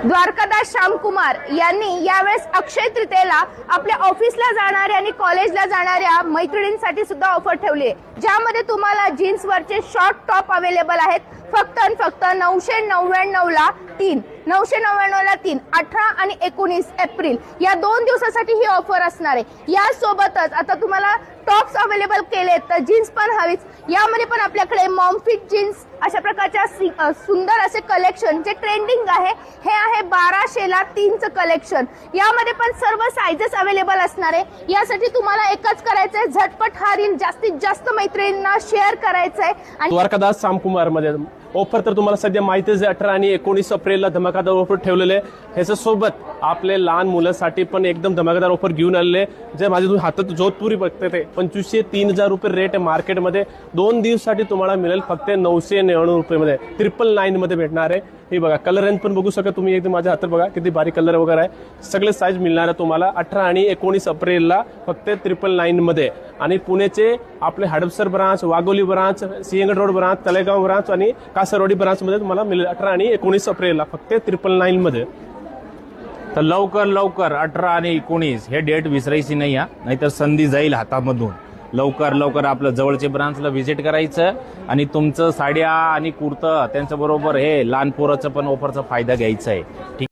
द्वारकादास श्यामकुमार यांनी यावेळेस अक्षय तृतीयेला आपल्या ऑफिसला जाणाऱ्या आणि कॉलेजला जाणाऱ्या मैत्रिणींसाठी सुद्धा ऑफर ठेवली आहे, ज्यामध्ये तुम्हाला जीन्सवरचे शॉर्ट टॉप अवेलेबल आहेत फक्त आणि फक्त 999 ला 3, 999 ला 3, 18 आणि 19 एप्रिल या 2 दिवसासाठी ही ऑफर असणार आहे। यासोबतच आता तुम्हाला टॉप्स अवेलेबल केले तर जीन्स पण हवीच, यामध्ये पण आपल्याकडे मॉम फिट जीन्स अशा प्रकारच्या सुंदर असे कलेक्शन जे ट्रेंडिंग आहे, हे आहे 1200 ला 3 चं कलेक्शन। यामध्ये पण सर्व साइजेस अवेलेबल असणार आहे। यासाठी तुम्हाला एकच करायचंय, झटपट हा रील जास्तीत जास्त मैत्रिणींना शेअर करायचंय। आणि द्वारकादास श्यामकुमार मध्ये ऑफर तर तुम्हाला सध्या माहितीच आहे, 18 आणि 19 एप्रिलला धमाकादार ऑफर ठेवलेले। ह्याच्या सोबत आपले लहान मुलांसाठी पण एकदम धमाकादार ऑफर घेऊन आलेले, जे माझ्या तुम्ही हातात जोधपुरी बघते ते 2500-3000 रुपये रेट आहे मार्केटमध्ये। 2 दिवसासाठी तुम्हाला मिळेल फक्त 999 रुपये, 999 मध्ये भेटणार आहे। हे बघा, कलर रेंज पण बघू शकता तुम्ही, एकदम माझ्या हातात बघा किती भारी कलर वगैरे आहे। सगळे साईज मिळणार आहे तुम्हाला 18 आणि 19 एप्रिलला फक्त 999 मध्ये। आणि पुण्याचे आपले Hadapsar branch, Wagholi branch, Sinhagad road branch, Talegaon branch आणि कासरवाडी ब्रांच मध्ये तुम्हाला मिळेल 18 आणि 19 एप्रिलला फक्त 999 मध्ये। तर लवकर 18 आणि 19 हे डेट विसरायची नाही, नाहीतर संधी जाईल हातामधून। लवकर आपलं जवळचे ब्रांचला व्हिजिट करायचं आणि तुमचं साड्या आणि कुर्ता त्यांच्याबरोबर हे लहान पोराचं पण ऑफरचा फायदा घ्यायचा आहे।